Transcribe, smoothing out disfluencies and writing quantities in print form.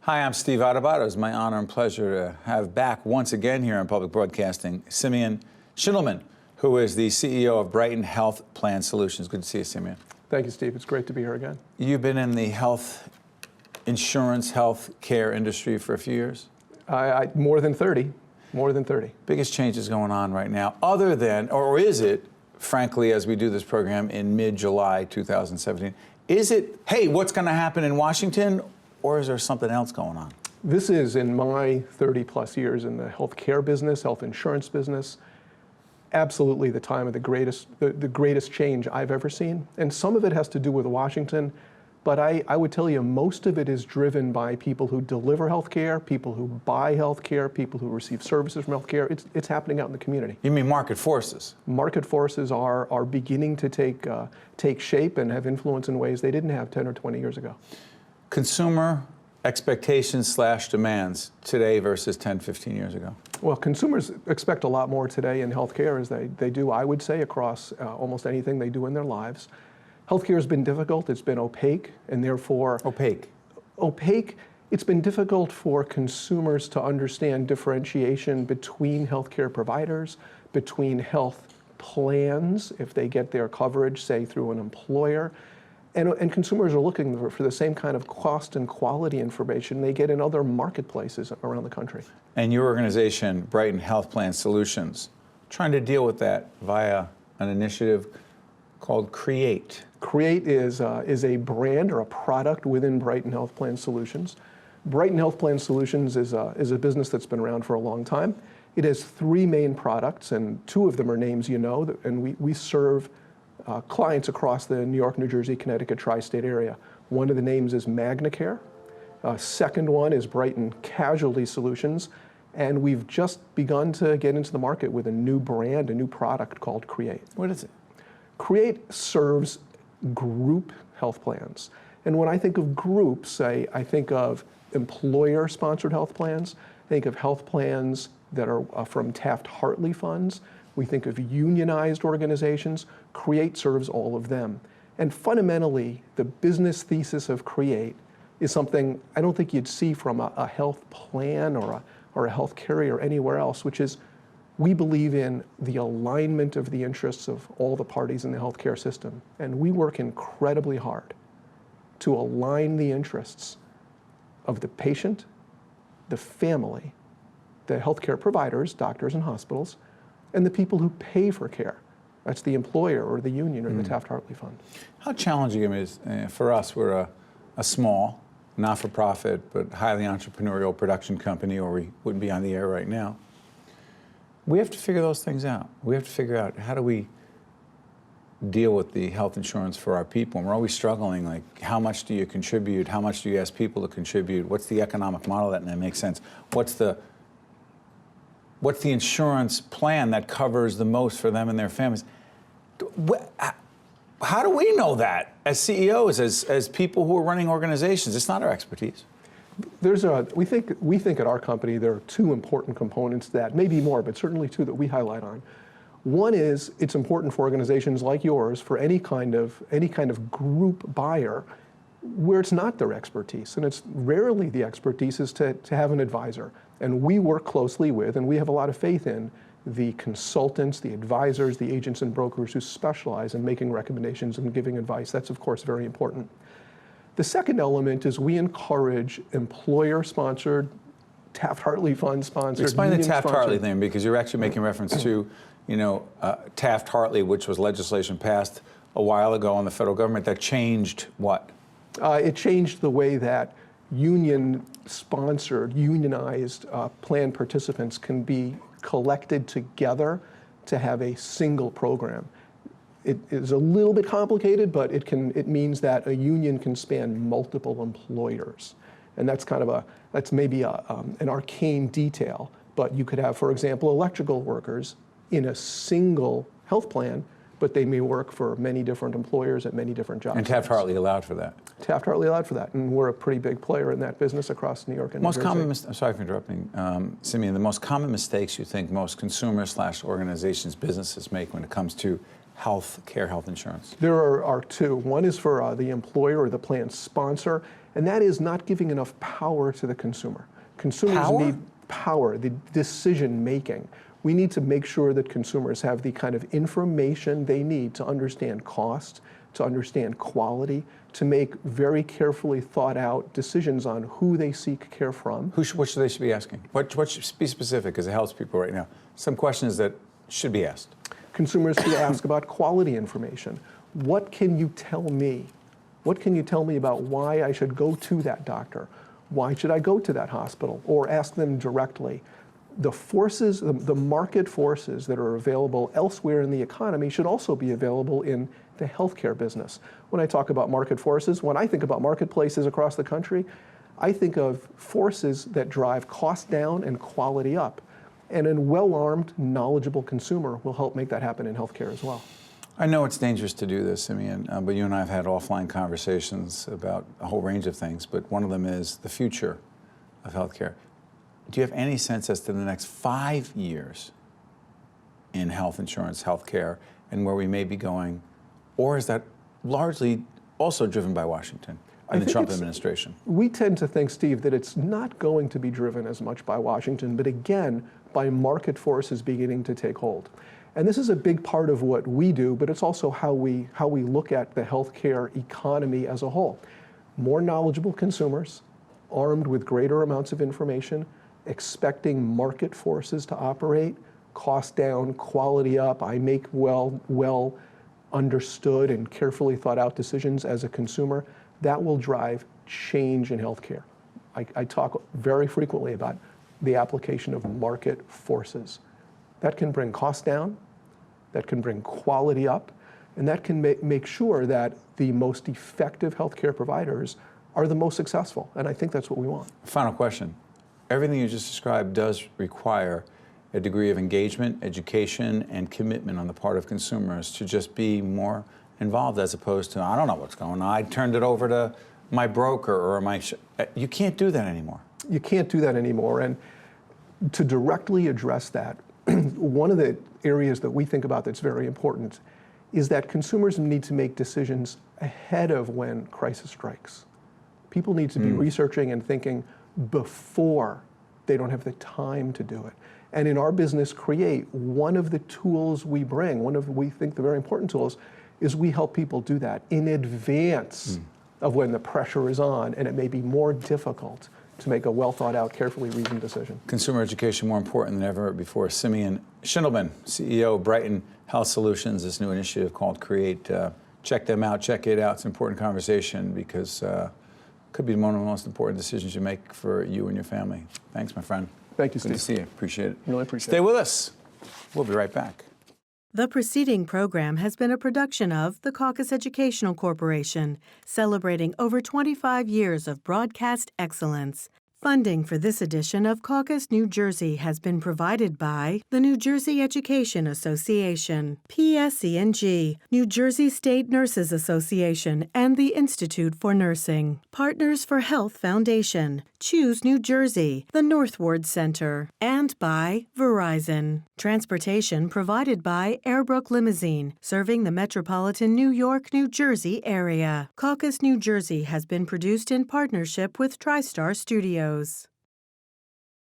Hi, I'm Steve Adubato. It's my honor and pleasure to have back once again here in public broadcasting Simeon Schindelman, who is the CEO of Brighton Health Plan Solutions. Good to see you, Simeon. Thank you, Steve. It's great to be here again. You've been in the health insurance, health care industry for a few years? More than 30. More than 30. Biggest changes going on right now, other than, or is it, frankly, as we do this program in mid-July 2017, is it, hey, what's going to happen in Washington, or is there something else going on? This is, in my 30-plus years in the health care business, health insurance business, absolutely the time of the greatest change I've ever seen. And some of it has to do with Washington, but I would tell you most of it is driven by people who deliver health care, people who buy health care, people who receive services from health care. It's happening out in the community. You mean market forces? Market forces are beginning to take shape and have influence in ways they didn't have 10 or 20 years ago. Consumer expectations / demands today versus 10, 15 years ago? Well, consumers expect a lot more today in healthcare as they do, I would say, across almost anything they do in their lives. Healthcare has been difficult. It's been opaque, and therefore... Opaque? Opaque. It's been difficult for consumers to understand differentiation between healthcare providers, between health plans, if they get their coverage, say, through an employer. And consumers are looking for the same kind of cost and quality information they get in other marketplaces around the country. And your organization, Brighton Health Plan Solutions, trying to deal with that via an initiative called CREATE. CREATE is a brand or a product within Brighton Health Plan Solutions. Brighton Health Plan Solutions is a business that's been around for a long time. It has 3 main products, and 2 of them are names you know, and we serve clients across the New York, New Jersey, Connecticut, tri-state area. One of the names is MagnaCare. Second one is Brighton Casualty Solutions. And we've just begun to get into the market with a new brand, a new product called CREATE. What is it? CREATE serves group health plans. And when I think of groups, I think of employer-sponsored health plans. I think of health plans that are from Taft-Hartley funds. We think of unionized organizations. CREATE serves all of them. And fundamentally, the business thesis of CREATE is something I don't think you'd see from a health plan or a health carrier anywhere else, which is we believe in the alignment of the interests of all the parties in the healthcare system. And we work incredibly hard to align the interests of the patient, the family, the healthcare providers, doctors and hospitals, and the people who pay for care. That's the employer or the union or the Taft-Hartley fund. How challenging it is for us? We're a small, not-for-profit, but highly entrepreneurial production company, or we wouldn't be on the air right now. We have to figure those things out. We have to figure out how do we deal with the health insurance for our people. And we're always struggling, like, how much do you contribute? How much do you ask people to contribute? What's the economic model that makes sense? What's the insurance plan that covers the most for them and their families? How do we know that as CEOs, as people who are running organizations? It's not our expertise. We think at our company there are 2 important components that, maybe more, but certainly 2 that we highlight on. One is it's important for organizations like yours, for any kind of group buyer, where it's not their expertise, and it's rarely the expertise is to have an advisor. And we work closely with, and we have a lot of faith in, the consultants, the advisors, the agents and brokers who specialize in making recommendations and giving advice. That's, of course, very important. The second element is we encourage employer-sponsored, Taft-Hartley fund-sponsored, explain the Taft-Hartley thing, because you're actually making reference to, Taft-Hartley, which was legislation passed a while ago on the federal government that changed what? It changed the way that union-sponsored, unionized plan participants can be collected together to have a single program. It is a little bit complicated, but it means that a union can span multiple employers. And that's maybe an arcane detail, but you could have, for example, electrical workers in a single health plan, but they may work for many different employers at many different jobs. And Taft-Hartley allowed for that. Taft-Hartley allowed for that, and we're a pretty big player in that business across New York and New Jersey. I'm sorry for interrupting, Simeon. The most common mistakes you think most consumers / organizations, businesses make when it comes to health insurance? There are two. One is for the employer or the plan sponsor, and that is not giving enough power to the consumer. Consumers Power? need power, the decision making. We need to make sure that consumers have the kind of information they need to understand cost, to understand quality, to make very carefully thought out decisions on who they seek care from. What should they be asking? What should be specific, because it helps people right now. Some questions that should be asked. Consumers should ask about quality information. What can you tell me? What can you tell me about why I should go to that doctor? Why should I go to that hospital? Or ask them directly. The forces, the market forces that are available elsewhere in the economy should also be available in the healthcare business. When I talk about market forces, when I think about marketplaces across the country, I think of forces that drive cost down and quality up. And a well-armed, knowledgeable consumer will help make that happen in healthcare as well. I know it's dangerous to do this, Simeon, but you and I have had offline conversations about a whole range of things, but one of them is the future of healthcare. Do you have any sense as to the next 5 years in health insurance, healthcare, and where we may be going? Or is that largely also driven by Washington and the Trump administration? We tend to think, Steve, that it's not going to be driven as much by Washington, but again, by market forces beginning to take hold. And this is a big part of what we do, but it's also how we look at the healthcare economy as a whole. More knowledgeable consumers, armed with greater amounts of information, expecting market forces to operate, cost down, quality up. I make well understood and carefully thought out decisions as a consumer. That will drive change in healthcare. I talk very frequently about the application of market forces. That can bring costs down, that can bring quality up, and that can make sure that the most effective healthcare providers are the most successful. And I think that's what we want. Final question. Everything you just described does require a degree of engagement, education, and commitment on the part of consumers to just be more involved, as opposed to, I don't know what's going on, I turned it over to my broker or you can't do that anymore. You can't do that anymore. And to directly address that, one of the areas that we think about that's very important is that consumers need to make decisions ahead of when crisis strikes. People need to be researching and thinking before they don't have the time to do it. And in our business, Create, one of the tools we bring, we think the very important tools, is we help people do that in advance of when the pressure is on and it may be more difficult to make a well thought out, carefully reasoned decision. Consumer education more important than ever before. Simeon Schindelman, CEO of Brighton Health Solutions, this new initiative called Create. Check them out, check it out. It's an important conversation because it could be one of the most important decisions you make for you and your family. Thanks, my friend. Thank you, Steve. Good to see you. Appreciate it. Really appreciate it. Stay with us. We'll be right back. The preceding program has been a production of the Caucus Educational Corporation, celebrating over 25 years of broadcast excellence. Funding for this edition of Caucus New Jersey has been provided by the New Jersey Education Association, PSE&G, New Jersey State Nurses Association, and the Institute for Nursing, Partners for Health Foundation, Choose New Jersey, the Northward Center, and by Verizon. Transportation provided by Airbrook Limousine, serving the metropolitan New York, New Jersey area. Caucus New Jersey has been produced in partnership with TriStar Studios.